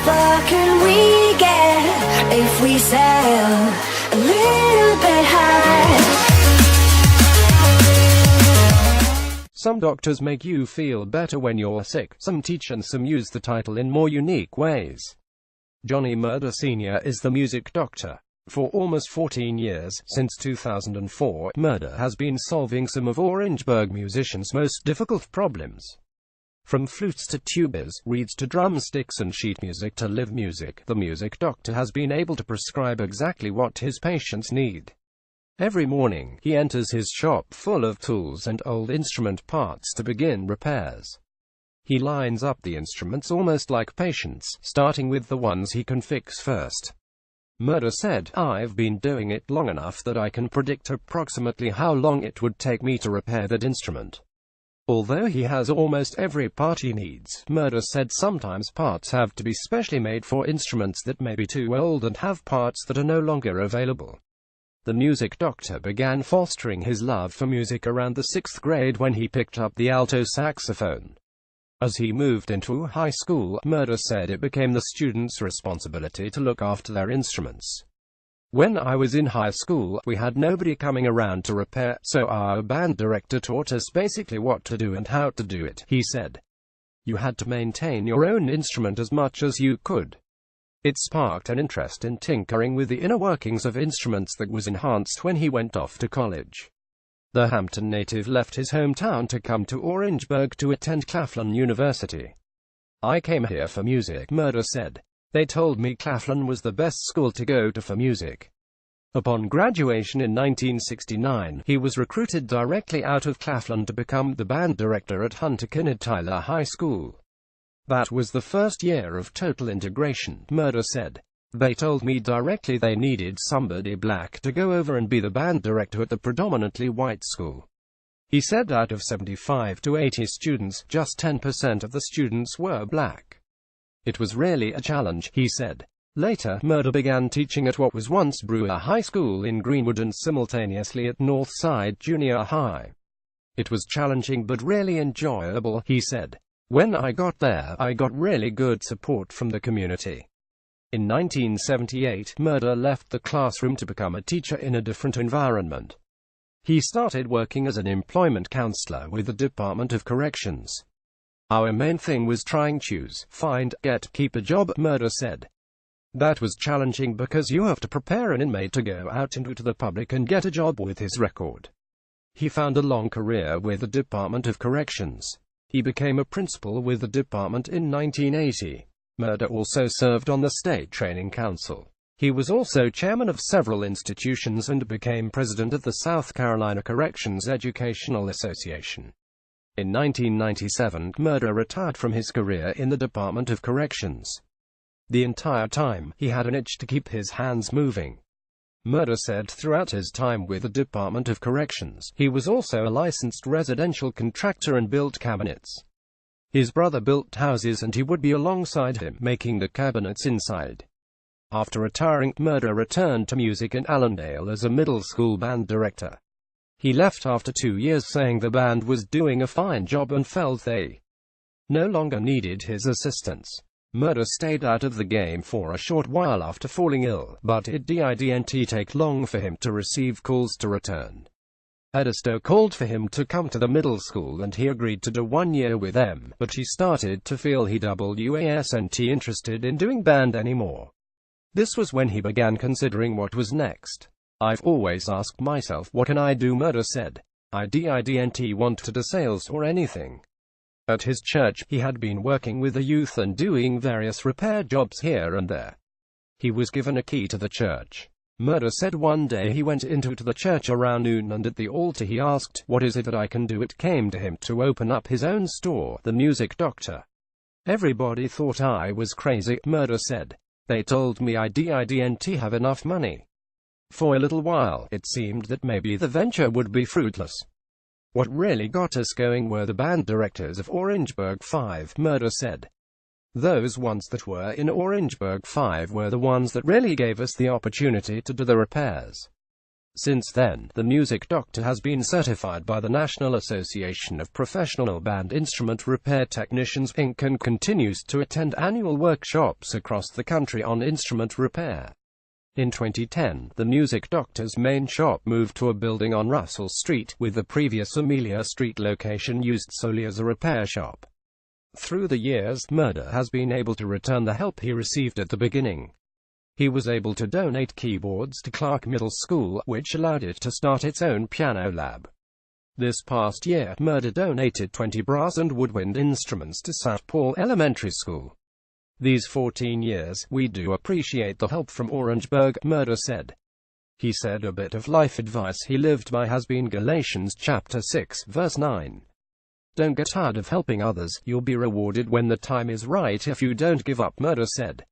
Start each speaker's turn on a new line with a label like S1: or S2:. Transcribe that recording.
S1: far can we get if we sail a little bit high?
S2: Some doctors make you feel better when you're sick, some teach and some use the title in more unique ways. Johnny Murder Sr. is the music doctor. For almost 14 years, since 2004, Murder has been solving some of Orangeburg musicians' most difficult problems. From flutes to tubas, reeds to drumsticks and sheet music to live music, the music doctor has been able to prescribe exactly what his patients need. Every morning, he enters his shop full of tools and old instrument parts to begin repairs. He lines up the instruments almost like patients, starting with the ones he can fix first. Murder said, "I've been doing it long enough that I can predict approximately how long it would take me to repair that instrument." Although he has almost every part he needs, Murder said sometimes parts have to be specially made for instruments that may be too old and have parts that are no longer available. The music doctor began fostering his love for music around the 6th grade when he picked up the alto saxophone. As he moved into high school, Murder said it became the students' responsibility to look after their instruments. "When I was in high school, we had nobody coming around to repair, so our band director taught us basically what to do and how to do it," he said. "You had to maintain your own instrument as much as you could." It sparked an interest in tinkering with the inner workings of instruments that was enhanced when he went off to college. The Hampton native left his hometown to come to Orangeburg to attend Claflin University. "I came here for music," Murder said. "They told me Claflin was the best school to go to for music." Upon graduation in 1969, he was recruited directly out of Claflin to become the band director at Hunter Kinerd-Tyler High School. "That was the first year of total integration," Murder said. "They told me directly they needed somebody black to go over and be the band director at the predominantly white school." He said out of 75 to 80 students, just 10% of the students were black. "It was really a challenge," he said. Later, Murder began teaching at what was once Brewer High School in Greenwood and simultaneously at Northside Junior High. "It was challenging but really enjoyable," he said. "When I got there, I got really good support from the community." In 1978, Murder left the classroom to become a teacher in a different environment. He started working as an employment counselor with the Department of Corrections. "Our main thing was trying choose, find, get, keep a job," Murder said. "That was challenging because you have to prepare an inmate to go out into the public and get a job with his record." He found a long career with the Department of Corrections. He became a principal with the department in 1980. Murder also served on the State Training Council. He was also chairman of several institutions and became president of the South Carolina Corrections Educational Association. In 1997, Murder retired from his career in the Department of Corrections. The entire time, he had an itch to keep his hands moving. Murder said throughout his time with the Department of Corrections, he was also a licensed residential contractor and built cabinets. His brother built houses and he would be alongside him, making the cabinets inside. After retiring, Murder returned to music in Allendale as a middle school band director. He left after 2 years saying the band was doing a fine job and felt they no longer needed his assistance. Murder stayed out of the game for a short while after falling ill, but it didn't take long for him to receive calls to return. Edisto called for him to come to the middle school and he agreed to do 1 year with them, but he started to feel he wasn't interested in doing band anymore. This was when he began considering what was next. "I've always asked myself, what can I do?" Murder said. "I didn't want to do sales or anything." At his church, he had been working with the youth and doing various repair jobs here and there. He was given a key to the church. Murder said one day he went into the church around noon and at the altar he asked, "What is it that I can do?" It came to him to open up his own store, the Music Doctor. "Everybody thought I was crazy," Murder said. "They told me I didn't have enough money. For a little while, it seemed that maybe the venture would be fruitless. What really got us going were the band directors of Orangeburg 5, Murder said. Those ones that were in Orangeburg 5 were the ones that really gave us the opportunity to do the repairs. Since then, the music doctor has been certified by the National Association of Professional Band Instrument Repair Technicians Inc. and continues to attend annual workshops across the country on instrument repair. In 2010, the music doctor's main shop moved to a building on Russell Street, with the previous Amelia Street location used solely as a repair shop. Through the years, Murder has been able to return the help he received at the beginning. He was able to donate keyboards to Clark Middle School, which allowed it to start its own piano lab. This past year, Murder donated 20 brass and woodwind instruments to St. Paul Elementary School. These 14 years, we do appreciate the help from Orangeburg, Murder said. He said a bit of life advice he lived by has been Galatians chapter 6, verse 9. Don't get tired of helping others, you'll be rewarded when the time is right if you don't give up, Murder said.